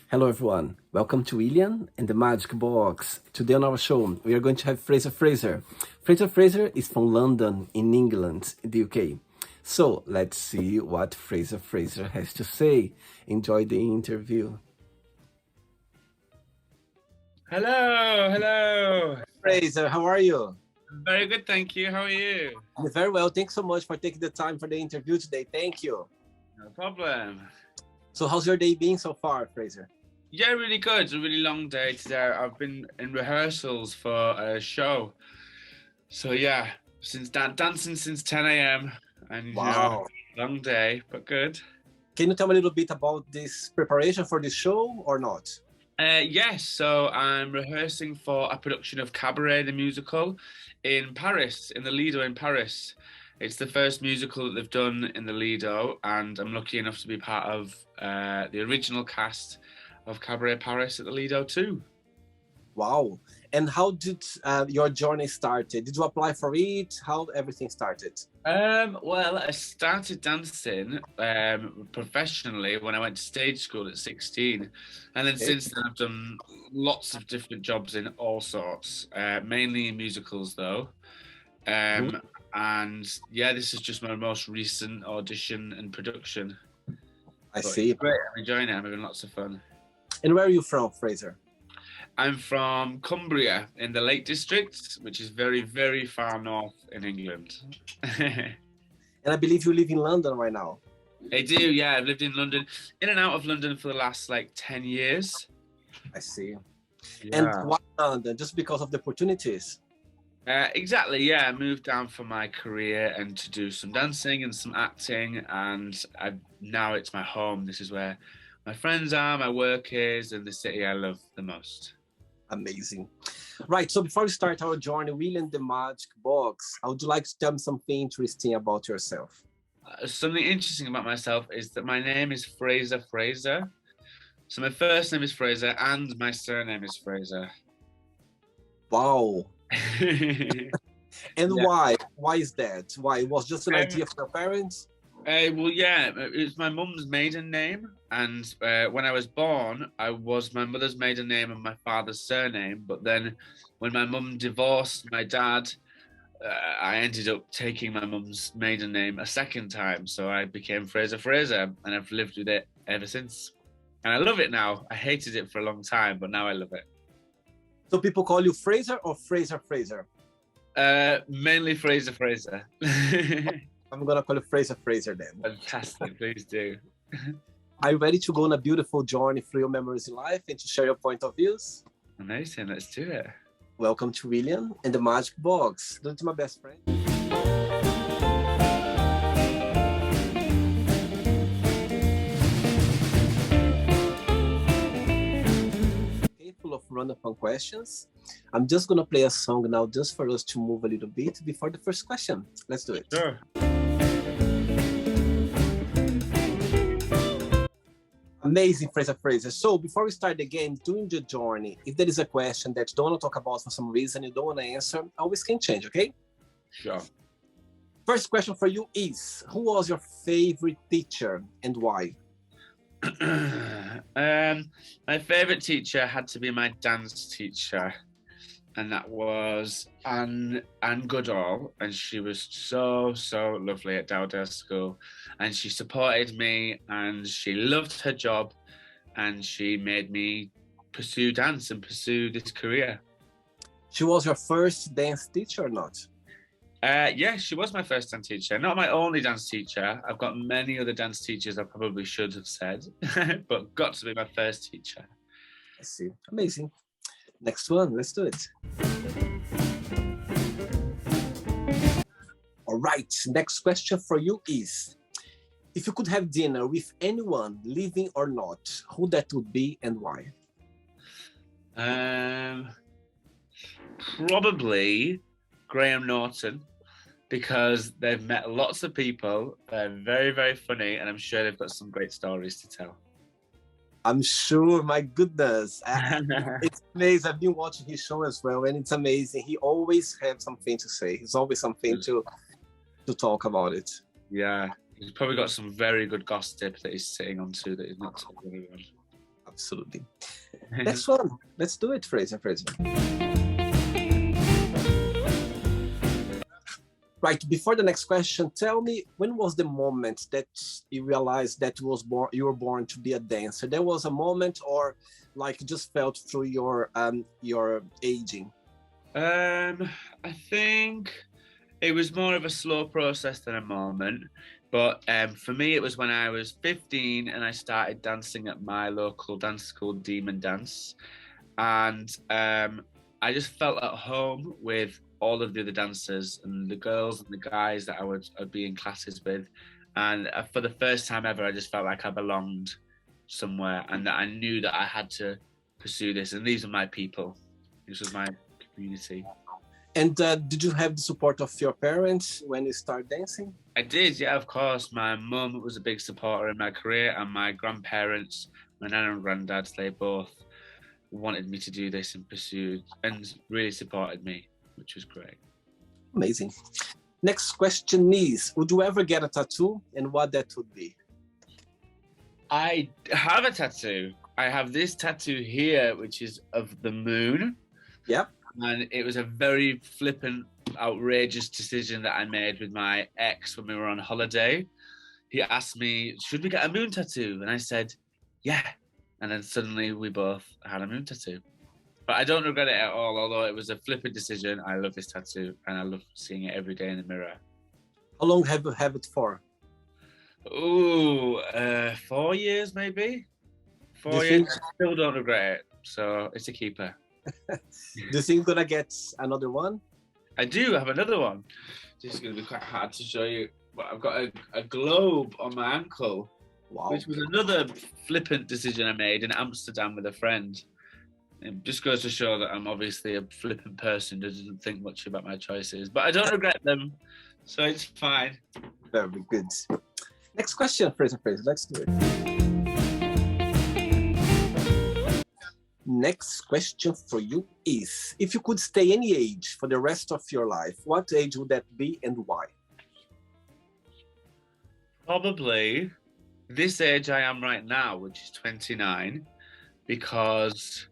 Hello, everyone. Welcome to William and the Magic Box. Today on our show, we are going to have Fraser Fraser. Fraser Fraser is from London, in England, in the UK. So let's see what Fraser Fraser has to say. Enjoy the interview. Hello, hello. Fraser, how are you? Very good, thank you. How are you? I'm very well. Thanks so much for taking the time for the interview today. Thank you. No problem. So, how's your day been so far, Fraser? Yeah, really good. It's a really long day today. I've been in rehearsals for a show. So yeah, since dancing since 10 a.m. and Wow. long day, but good. Can you tell me a little bit about this preparation for this show or not? Yes, so I'm rehearsing for a production of Cabaret the musical in Paris, in the Lido in Paris. It's the first musical that they've done in the Lido, and I'm lucky enough to be part of the original cast of Cabaret Paris at the Lido too. Wow. And how did your journey started? Did you apply for it? How everything started? Well, I started dancing professionally when I went to stage school at 16. And then Okay. since then, I've done lots of different jobs in all sorts, mainly in musicals though. Mhm. And yeah, this is just my most recent audition and production. I But it's see. great. I'm enjoying it. I'm having lots of fun. And where are you from, Fraser? I'm from Cumbria in the Lake District, which is very, very far north in England. And I believe you live in London right now. I do, yeah. I've lived in London, in and out of London for the last like 10 years. I see. And Yeah. why London? Just because of the opportunities? Exactly, yeah. I moved down for my career and to do some dancing and some acting, and now it's my home. This is where my friends are, my work is, and the city I love the most. Amazing. Right. So before we start our journey, William the Magic Box, I would like to tell me something interesting about yourself. Something interesting about myself is that my name is Fraser Fraser. So my first name is Fraser and my surname is Fraser. Wow. And Yeah. why? Why is that? Why? It was just an idea from your parents? Well, yeah, it's my mum's maiden name, and when I was born, I was my mother's maiden name and my father's surname. But then, when my mum divorced my dad, I ended up taking my mum's maiden name a second time, so I became Fraser Fraser, and I've lived with it ever since. And I love it now. I hated it for a long time, but now I love it. So people call you Fraser or Fraser Fraser? Mainly Fraser Fraser. I'm gonna call you Fraser Fraser then. Fantastic, please do. Are you ready to go on a beautiful journey through your memories in life and to share your point of views? Amazing, let's do it. Welcome to William and the Magic Box. This is my best friend. Okay, full of random fun questions. I'm just gonna play a song now just for us to move a little bit before the first question. Let's do it. Sure. Amazing, Fraser Fraser. So before we start the game, during the journey, if there is a question that you don't want to talk about for some reason, you don't want to answer, always can change, okay? Sure. First question for you is, who was your favorite teacher and why? My favorite teacher had to be my dance teacher, and that was Anne Goodall, and she was so lovely at Dowdale School, and she supported me, and she loved her job, and she made me pursue dance and pursue this career. She was your first dance teacher or not? Yeah, she was my first dance teacher. Not my only dance teacher. I've got many other dance teachers I probably should have said, but got to be my first teacher. I see. Amazing. Next one, let's do it. All right, next question for you is, if you could have dinner with anyone, living or not, who that would be and why? Probably Graham Norton, because they've met lots of people. They're very funny, and I'm sure they've got some great stories to tell. I'm sure, my goodness. It's amazing. I've been watching his show as well, and it's amazing. He always has something to say. He's always something to talk about it. Yeah, he's probably got some very good gossip that he's sitting on too that he's not telling anyone. Absolutely. Next one. Let's do it, Fraser Fraser. Right, before the next question, tell me, when was the moment that you realized that you were born to be a dancer? There was a moment, or like just felt through your aging? I think it was more of a slow process than a moment. But for me, it was when I was 15 and I started dancing at my local dance school, Demon Dance. And I just felt at home with all of the other dancers and the girls and the guys that I'd be in classes with. And for the first time ever, I just felt like I belonged somewhere and that I knew that I had to pursue this. And these were my people. This was my community. And did you have the support of your parents when you started dancing? I did, yeah, of course. My mum was a big supporter in my career, and my grandparents, my nan and granddad, they both wanted me to do this and pursue and really supported me, which was great. Amazing. Next question is, would you ever get a tattoo, and what that would be? I have a tattoo. I have this tattoo here, which is of the moon. Yep. And it was a very flippant, outrageous decision that I made with my ex when we were on holiday. He asked me, should we get a moon tattoo? And I said, yeah. And then suddenly we both had a moon tattoo. But I don't regret it at all, although it was a flippant decision. I love this tattoo and I love seeing it every day in the mirror. How long have you had it for? Ooh, 4 years maybe. 4 years. I still don't regret it. So it's a keeper. Do you think you're gonna get another one? I do have another one. This is going to be quite hard to show you. But I've got a globe on my ankle, wow, which was another flippant decision I made in Amsterdam with a friend. It just goes to show that I'm obviously a flippant person who doesn't think much about my choices. But I don't regret them, so it's fine. Very good. Next question, Fraser Fraser. Let's do it. Next question for you is, if you could stay any age for the rest of your life, what age would that be and why? Probably this age I am right now, which is 29, because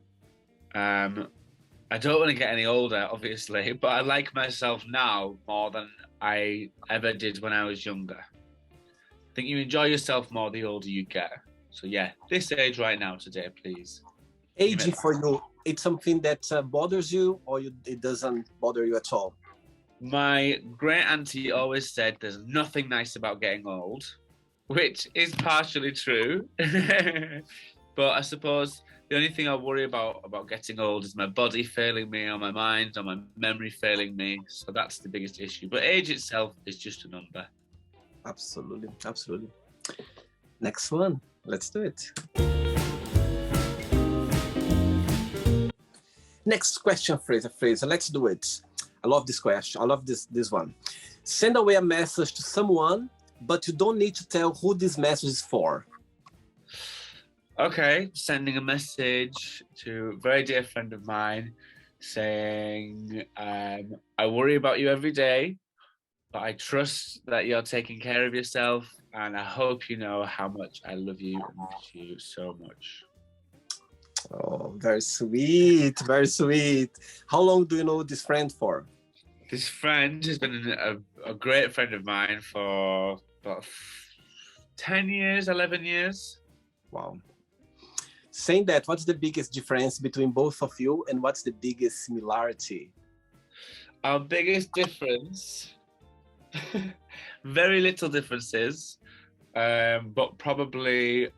I don't want to get any older, obviously, but I like myself now more than I ever did when I was younger. I think you enjoy yourself more the older you get. So yeah, this age right now today, please. Aging for you, it's something that bothers you, or it doesn't bother you at all? My great auntie always said there's nothing nice about getting old, which is partially true. But I suppose the only thing I worry about getting old is my body failing me, or my mind, or my memory failing me. So that's the biggest issue. But age itself is just a number. Absolutely, absolutely. Next one, let's do it. Next question, Fraser Fraser. Let's do it. I love this question. I love this one. Send away a message to someone, but you don't need to tell who this message is for. Okay, sending a message to a very dear friend of mine saying, I worry about you every day, but I trust that you're taking care of yourself, and I hope you know how much I love you and miss you so much. Oh, very sweet, very sweet. How long do you know this friend for? This friend has been a great friend of mine for about 10 years, 11 years. Wow. Saying that, what's the biggest difference between both of you, and what's the biggest similarity? Our biggest difference, very little differences, but probably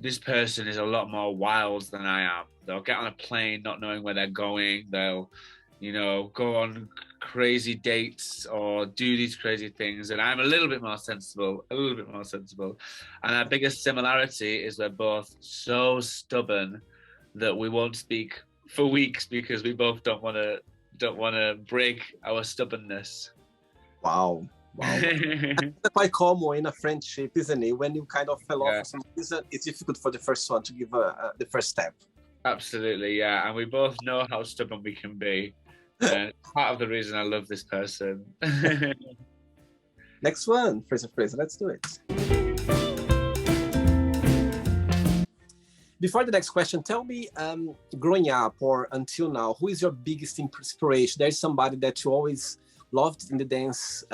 this person is a lot more wild than I am. They'll get on a plane not knowing where they're going. They'll, go on crazy dates or do these crazy things. And I'm a little bit more sensible. And our biggest similarity is we're both so stubborn that we won't speak for weeks because we both don't want to break our stubbornness. Wow. That's quite common in a friendship, isn't it? When you kind of fell off for some reason, it's difficult for the first one to give the first step. Absolutely, yeah. And we both know how stubborn we can be. And part of the reason I love this person. Next one, Fraser Fraser, let's do it. Before the next question, tell me, growing up or until now, who is your biggest inspiration? There's somebody that you always loved in the dance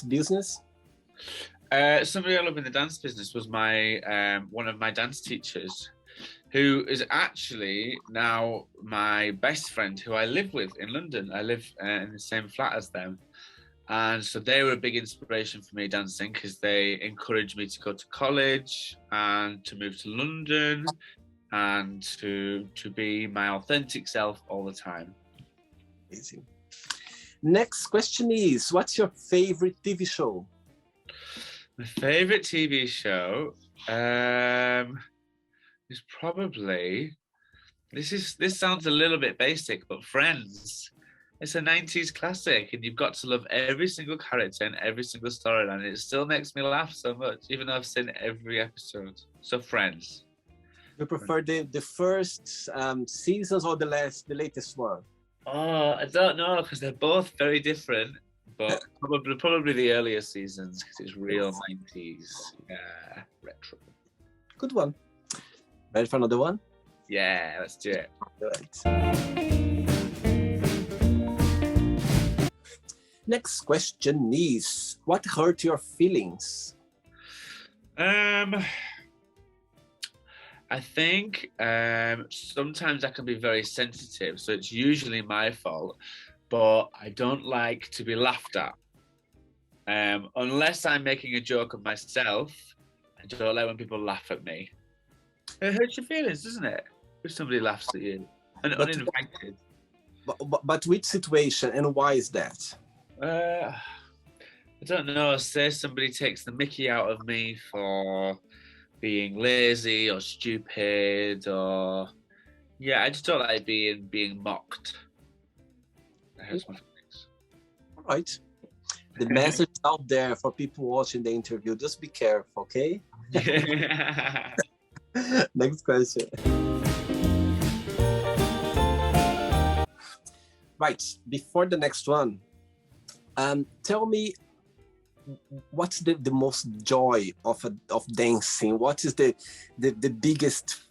business? Somebody I love in the dance business was my one of my dance teachers, who is actually now my best friend, who I live with in London. I live in the same flat as them. And so they were a big inspiration for me dancing, because they encouraged me to go to college and to move to London and to be my authentic self all the time. Amazing. Next question is, what's your favorite TV show? My favorite TV show is probably, this sounds a little bit basic, but Friends. It's a 90s classic, and you've got to love every single character and every single storyline. It still makes me laugh so much, even though I've seen every episode. So Friends. You prefer the first seasons or the latest one? Oh, I don't know, because they're both very different, but probably the earlier seasons, because it's real 90s retro. Good one. Ready for another one? Yeah, let's do it. Good. Next question is, what hurt your feelings? I think sometimes I can be very sensitive, so it's usually my fault, but I don't like to be laughed at. Unless I'm making a joke of myself, I don't like when people laugh at me. It hurts your feelings, doesn't it? If somebody laughs at you and uninvited. But which situation and why is that? I don't know. Say somebody takes the mickey out of me for being lazy or stupid, or I just don't like being mocked. That hurts my feelings. All right. The message out there for people watching the interview: just be careful, okay? Next question. Right. Before the next one, tell me, what's the most joy of dancing? What is the biggest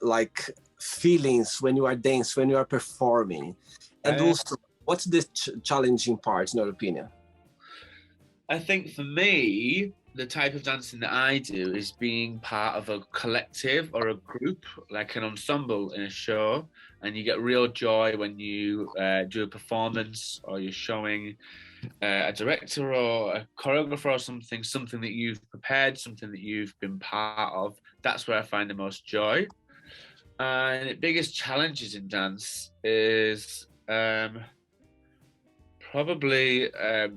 like feelings when you are dancing, when you are performing? And also, what's the challenging part in your opinion? I think for me, the type of dancing that I do is being part of a collective or a group, like an ensemble in a show, and you get real joy when you do a performance, or you're showing a director or a choreographer or something that you've prepared, something that you've been part of. That's where I find the most joy. And the biggest challenges in dance is probably like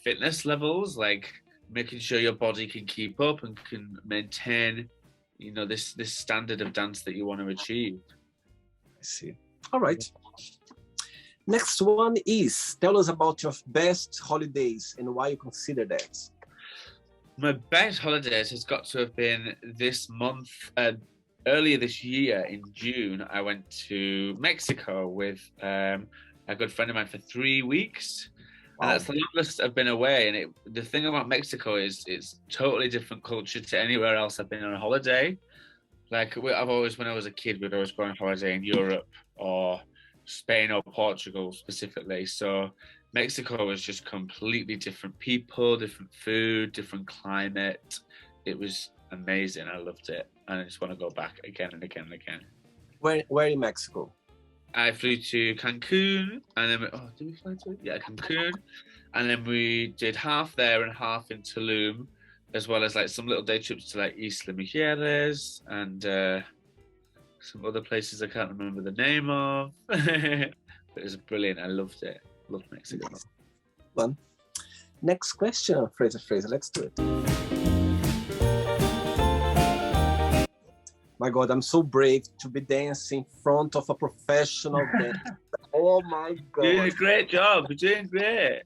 fitness levels, like making sure your body can keep up and can maintain, this standard of dance that you want to achieve. I see. All right. Next one is, tell us about your best holidays and why you consider that. My best holidays has got to have been this month. Earlier this year in June, I went to Mexico with a good friend of mine for 3 weeks. And that's the longest I've been away. And the thing about Mexico is it's totally different culture to anywhere else I've been on a holiday. Like when I was a kid, we'd always go on holiday in Europe or Spain or Portugal specifically. So Mexico was just completely different people, different food, different climate. It was amazing. I loved it. And I just want to go back again and again and again. Where in Mexico? I flew to Cancun, and then did we fly to it? Yeah, Cancun, and then we did half there and half in Tulum, as well as like some little day trips to like Isla Mujeres and some other places I can't remember the name of. But it was brilliant. I loved it. Loved Mexico. One. Next question, Fraser. Let's do it. My God, I'm so brave to be dancing in front of a professional dancer. Oh my God. You're doing a great job. You're doing great.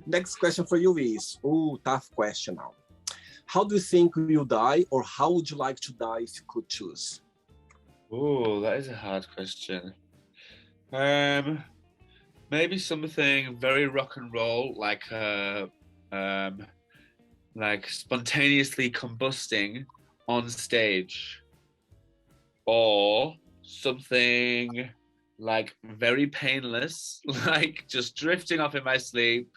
Next question for you is, tough question now. How do you think you'll die, or how would you like to die if you could choose? Oh, that is a hard question. Maybe something very rock and roll, like spontaneously combusting on stage, or something like very painless, like just drifting off in my sleep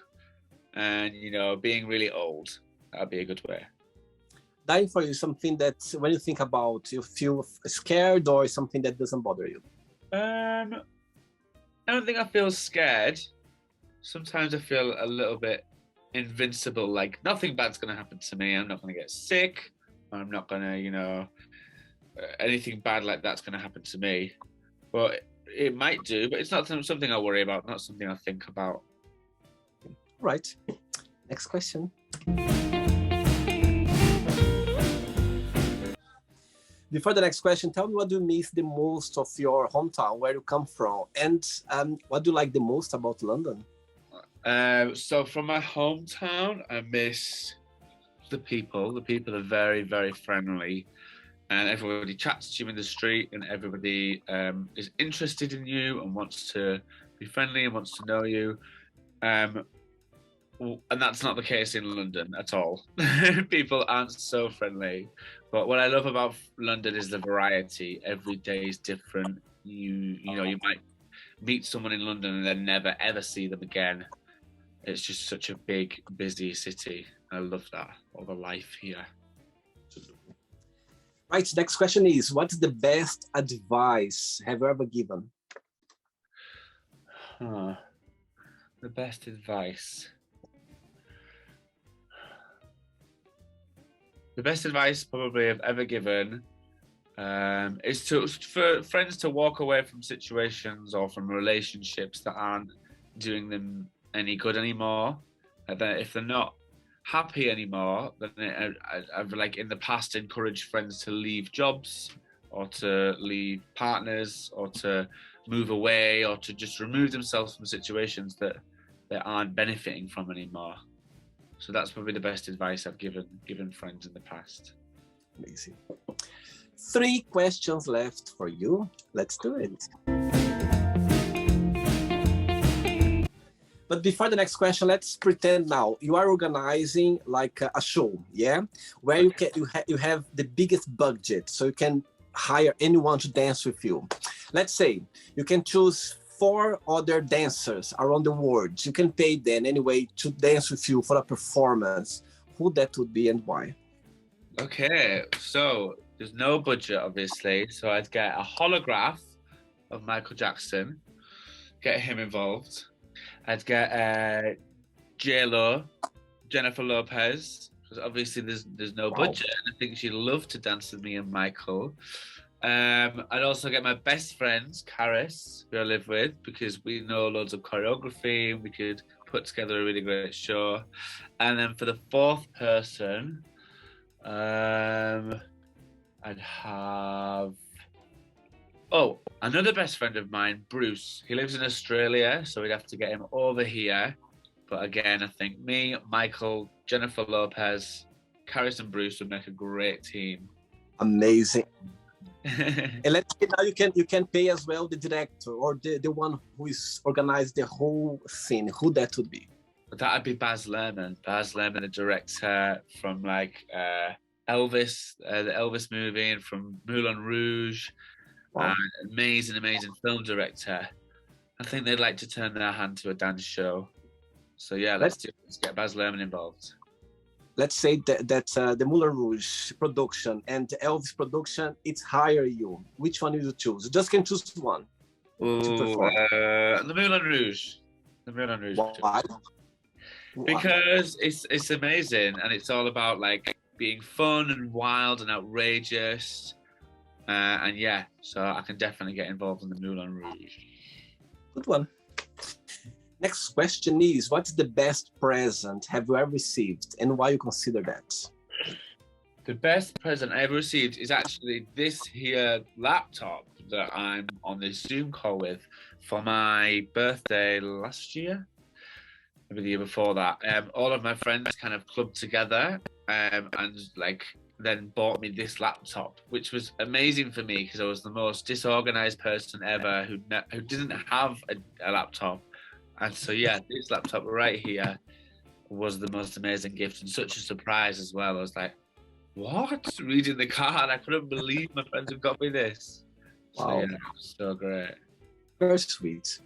and, you know, being really old. That'd be a good way. Dying for you is something that when you think about, you feel scared, or something that doesn't bother you? I don't think I feel scared. Sometimes I feel a little bit invincible, like nothing bad's going to happen to me. I'm not going to get sick. I'm not going to, you know, anything bad like that's going to happen to me. But it might do, but it's not something I worry about, not something I think about. Right. Next question. Before the next question, tell me what do you miss the most of your hometown, where you come from, and what do you like the most about London? So from my hometown, I miss the people. The people are very, very friendly, and everybody chats to you in the street, and everybody is interested in you and wants to be friendly and wants to know you. And that's not the case in London at all. People aren't so friendly. But what I love about London is the variety. Every day is different. You know, you might meet someone in London and then never ever see them again. It's just such a big, busy city. I love that. All the life here. Right, next question is, what's the best advice have you ever given? Huh. The best advice. The best advice probably I've ever given is for friends to walk away from situations or from relationships that aren't doing them any good anymore. That if they're not happy anymore, then I've like in the past encouraged friends to leave jobs or to leave partners or to move away or to just remove themselves from situations that they aren't benefiting from anymore. So that's probably the best advice I've given friends in the past. Amazing. 3 questions left for you. Let's do it. But before the next question, let's pretend now you are organizing like a show, yeah, where you have the biggest budget, so you can hire anyone to dance with you. Let's say you can choose 4 other dancers around the world. You can pay them anyway to dance with you for a performance. Who that would be and why? Okay, so there's no budget, obviously. So I'd get a holograph of Michael Jackson, get him involved. I'd get J-Lo, Jennifer Lopez, because obviously there's no budget, and I think she'd love to dance with me and Michael. I'd also get my best friend, Karis, who I live with, because we know loads of choreography and we could put together a really great show. And then for the 4th person, I'd have another best friend of mine, Bruce. He lives in Australia, so we'd have to get him over here. But again, I think me, Michael, Jennifer Lopez, Karis and Bruce would make a great team. Amazing. And let's say now you can pay as well the director or the one who is organized the whole scene. Who that would be? That'd be Baz Luhrmann. Baz Luhrmann, the director from like Elvis, the Elvis movie, and from Moulin Rouge. Wow. Amazing film director. I think they'd like to turn their hand to a dance show. So yeah, let's get Baz Luhrmann involved. Let's say that the Moulin Rouge production and the Elvis production, it's hire you. Which one will you choose? You just can choose one. The Moulin Rouge. The Moulin Rouge. Why? Because it's amazing, and it's all about like being fun and wild and outrageous. And yeah, so I can definitely get involved in the Moulin Rouge. Good one. Next question is, what's the best present have you ever received and why you consider that? The best present I ever received is actually this here laptop that I'm on this Zoom call with for my birthday last year, maybe the year before that. All of my friends kind of clubbed together and like then bought me this laptop, which was amazing for me because I was the most disorganized person ever who didn't have a laptop. And so, yeah, this laptop right here was the most amazing gift and such a surprise as well. I was like, what? Reading the card. I couldn't believe my friends have got me this. So yeah, Wow, it was so great. very sweet.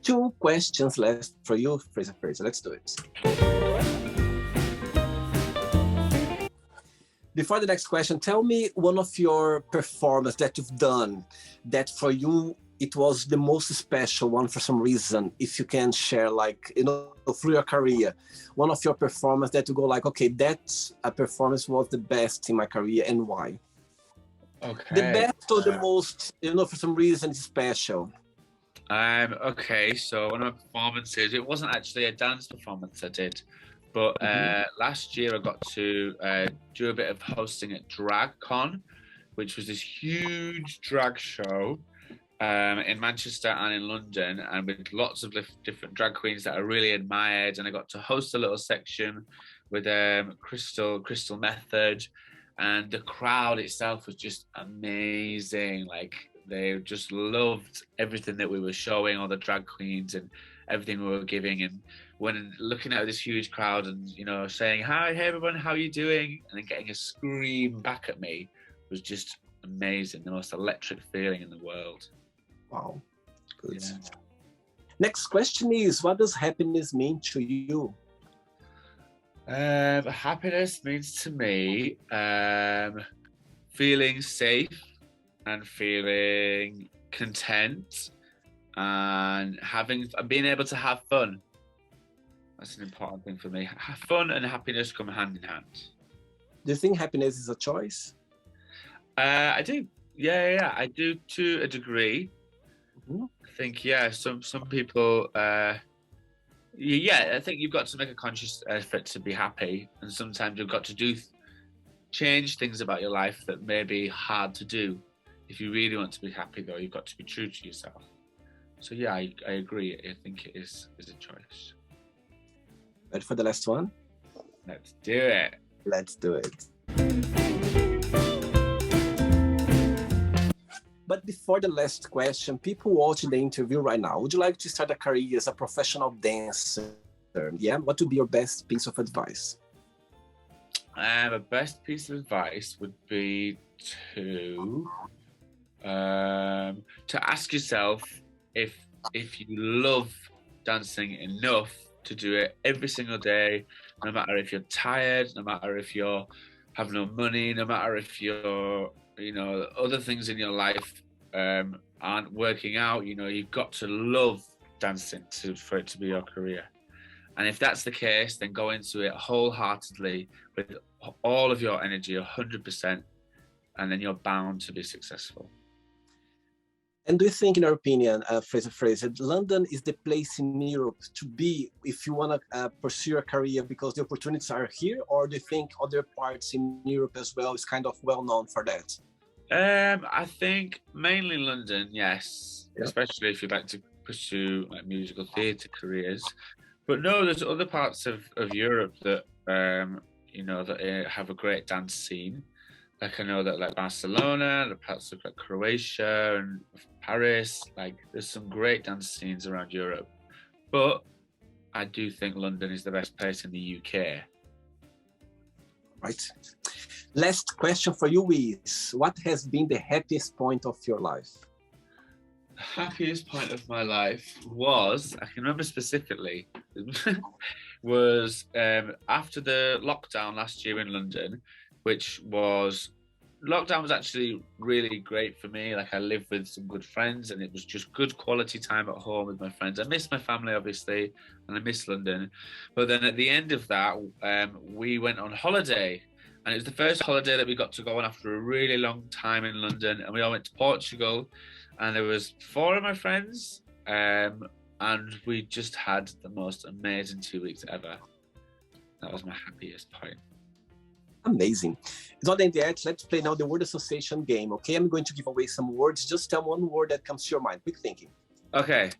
Two questions left for you, Fraser Fraser. Let's do it. Before the next question, tell me one of your performances that you've done that for you it was the most special one for some reason. If you can share, like, through your career, one of your performance that you go like, okay, that a performance was the best in my career, and why? The Okay. best or the most, for some reason, special. Okay, so one of my performances, it wasn't actually a dance performance I did, but Mhm. last year I got to do a bit of hosting at DragCon, which was this huge drag show in Manchester and in London, and with lots of different drag queens that I really admired. And I got to host a little section with Crystal Method, and the crowd itself was just amazing. Like they just loved everything that we were showing, all the drag queens and everything we were giving. And when looking at this huge crowd and saying hi, hey everyone, how are you doing, and then getting a scream back at me was just amazing. The most electric feeling in the world. Wow, good. Yeah. Next question is, what does happiness mean to you? Happiness means to me feeling safe and feeling content and being able to have fun. That's an important thing for me. Fun and happiness come hand in hand. Do you think happiness is a choice? I do. Yeah. I do to a degree. Mhm. I think some people. I think you've got to make a conscious effort to be happy, and sometimes you've got to change things about your life that may be hard to do. If you really want to be happy, though, you've got to be true to yourself. So yeah, I agree. I think it is a choice. Ready for the last one? Let's do it. Let's do it. But before the last question, people watching the interview right now, would you like to start a career as a professional dancer? Yeah, what would be your best piece of advice? The best piece of advice would be to ask yourself if you love dancing enough to do it every single day, no matter if you're tired, no matter if you have no money, no matter if you're other things in your life aren't working out. You've got to love dancing for it to be your career. And if that's the case, then go into it wholeheartedly with all of your energy, 100%, and then you're bound to be successful. And do you think, in your opinion, Fraser, London is the place in Europe to be if you want to pursue a career because the opportunities are here, or do you think other parts in Europe as well is kind of well known for that? I think mainly London, yes, Yeah. especially if you'd like to pursue like musical theatre careers. But no, there's other parts of Europe that that have a great dance scene. Like I know that like Barcelona, the parts of like Croatia and Paris, like there's some great dance scenes around Europe. But I do think London is the best place in the UK. Right. Last question for you is, what has been the happiest point of your life? The happiest point of my life was, I can remember specifically, was after the lockdown last year in London, lockdown was actually really great for me. Like I lived with some good friends and it was just good quality time at home with my friends. I miss my family, obviously, and I miss London. But then at the end of that, we went on holiday. And it was the first holiday that we got to go on after a really long time in London. And we all went to Portugal. And there was 4 of my friends. And we just had the most amazing 2 weeks ever. That was my happiest point. Amazing. It's not the end yet. Let's play now the word association game, okay? I'm going to give away some words. Just tell one word that comes to your mind. Quick thinking. Okay.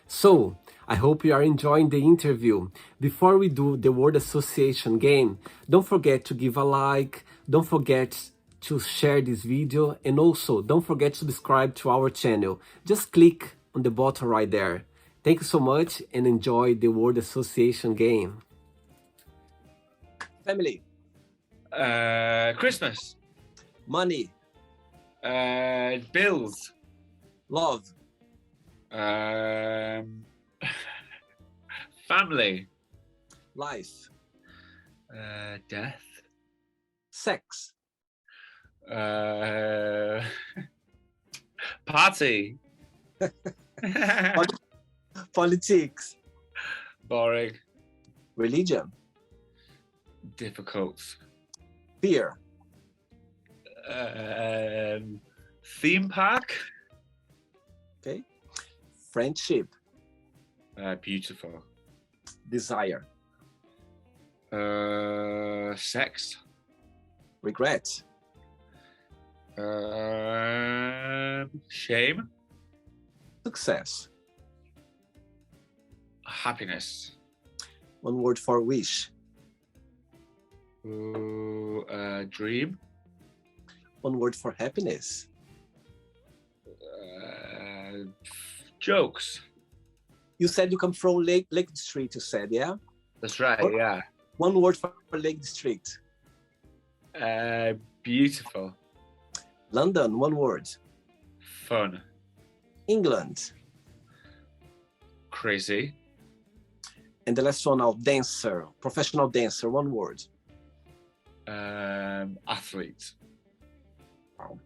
So, I hope you are enjoying the interview. Before we do the word association game, don't forget to give a like, don't forget to share this video, and also don't forget to subscribe to our channel. Just click on the button right there. Thank you so much and enjoy the word association game. Family. Christmas. Money. Bills. Love. Family. Life. Death. Sex. Party. Politics. Boring. Religion. Difficult. Fear. Theme park. Okay. Friendship. Beautiful. Desire. Sex. Regret. Shame. Success. Happiness. One word for wish. Dream. One word for happiness. Jokes. You said you come from Lake District, you said, yeah? That's right, yeah. One word for Lake District. Beautiful. London, one word. Fun. England. Crazy. And the last one now, dancer, professional dancer, one word. Athlete. Wow.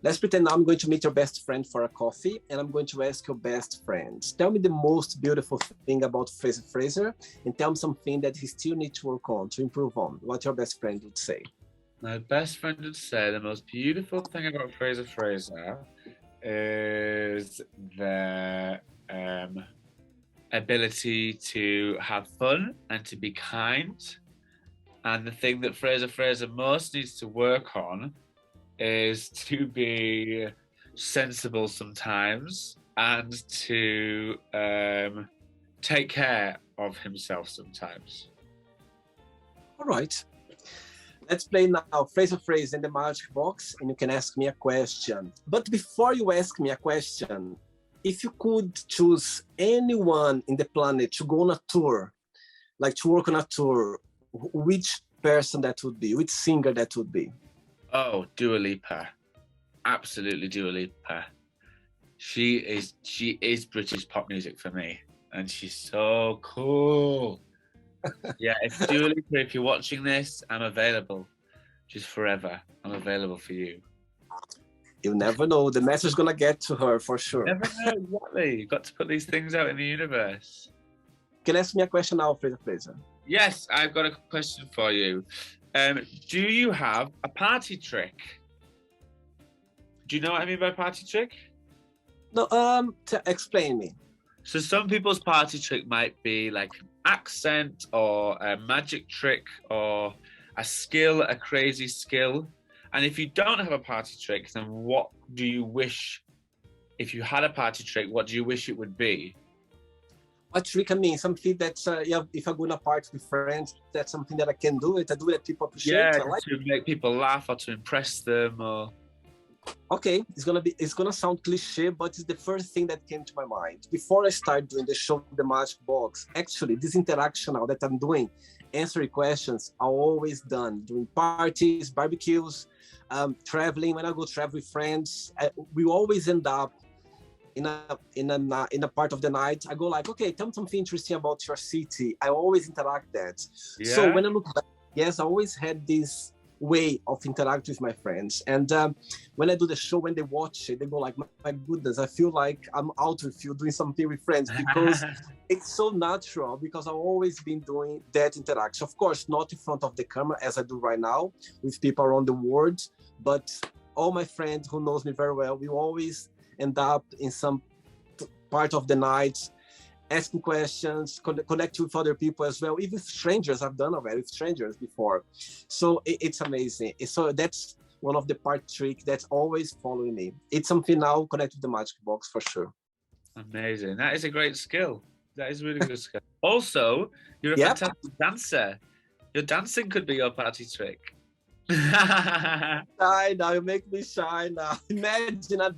Let's pretend now I'm going to meet your best friend for a coffee and I'm going to ask your best friend. Tell me the most beautiful thing about Fraser Fraser and tell me something that he still needs to work on, to improve on. What your best friend would say. My best friend would say the most beautiful thing about Fraser Fraser is the ability to have fun and to be kind. And the thing that Fraser Fraser most needs to work on is to be sensible sometimes and to take care of himself sometimes. All right. Let's play now Fraser Fraser in the magic box and you can ask me a question. But before you ask me a question, if you could choose anyone in the planet to go on a tour, like to work on a tour, which person that would be, which singer that would be? Oh, Dua Lipa. Absolutely Dua Lipa. She is British pop music for me. And she's so cool. Yeah, if Dua Lipa, if you're watching this, I'm available. Just forever. I'm available for you. You never know. The message is gonna get to her for sure. Never know, exactly. You've got to put these things out in the universe. Can you ask me a question now, Fraser Fraser? Yes, I've got a question for you. Do you have a party trick? Do you know what I mean by party trick? No, explain me. So some people's party trick might be like an accent or a magic trick or a skill, a crazy skill. And if you don't have a party trick, then what do you wish, if you had a party trick, what do you wish it would be? What trick I mean? Something that's, yeah, if I go in a party with friends, that's something that I can do it. I do it that people appreciate. Yeah, like to make people laugh or to impress them or... Okay, it's gonna sound cliche, but it's the first thing that came to my mind. Before I start doing the show, The Magic Box, actually, this interaction now that I'm doing, answering questions, are always done during parties, barbecues, traveling. When I go travel with friends, we always end up in a part of the night. I go like, okay, tell me something interesting about your city. I always interact that. Yeah. So when I look back, yes, I always had this way of interacting with my friends. And when I do the show, when they watch it, they go like, my goodness, I feel like I'm out with you doing something with friends because it's so natural, because I've always been doing that interaction. Of course, not in front of the camera as I do right now with people around the world, but all my friends who knows me very well, we always end up in some part of the night asking questions, connect with other people as well, even strangers. I've done already with strangers before. So it's amazing. So that's one of the part trick that's always following me. It's something now connected to the magic box for sure. Amazing. That is a great skill. That is a really good skill. Also, you're a fantastic dancer. Your dancing could be your party trick. Shy now, you make me shy now. Imagine a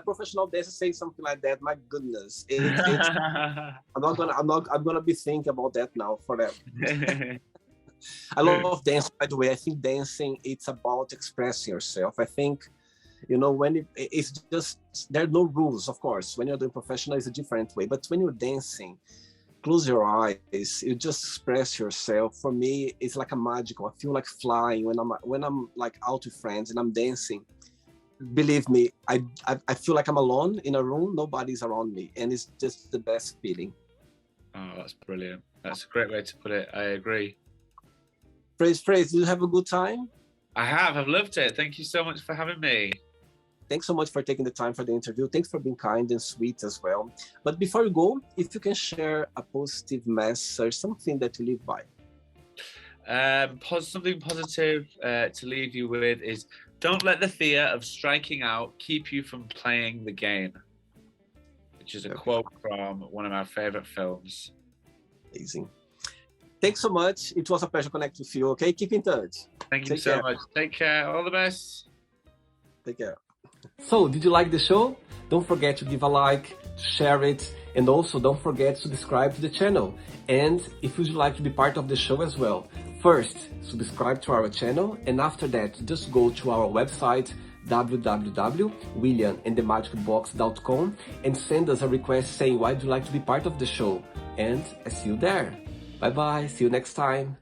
professional dancer say something like that. My goodness, I'm gonna be thinking about that now forever. I love dancing, by the way. I think dancing, it's about expressing yourself. I think, you know, when it's just, there are no rules, of course. When you're doing professional, it's a different way. But when you're dancing, close your eyes, you just express yourself. For me, it's like a magical. I feel like flying when I'm like out with friends and I'm dancing. Believe me, I feel like I'm alone in a room, nobody's around me, and it's just the best feeling. Oh, that's brilliant. That's a great way to put it. I agree. Praise, did you have a good time? I have. I've loved it. Thank you so much for having me. Thanks so much for taking the time for the interview. Thanks for being kind and sweet as well. But before you go, if you can share a positive message, something that you live by. Something positive to leave you with is, don't let the fear of striking out keep you from playing the game, which is a quote from one of our favorite films. Amazing. Thanks so much. It was a pleasure connecting with you. Okay, keep in touch. Thank you so much. Take care. All the best. Take care. So, did you like the show? Don't forget to give a like, share it, and also don't forget to subscribe to the channel. And if you'd like to be part of the show as well, first, subscribe to our channel, and after that, just go to our website, www.williamandthemagicbox.com, and send us a request saying why you'd like to be part of the show. And I see you there. Bye bye, see you next time.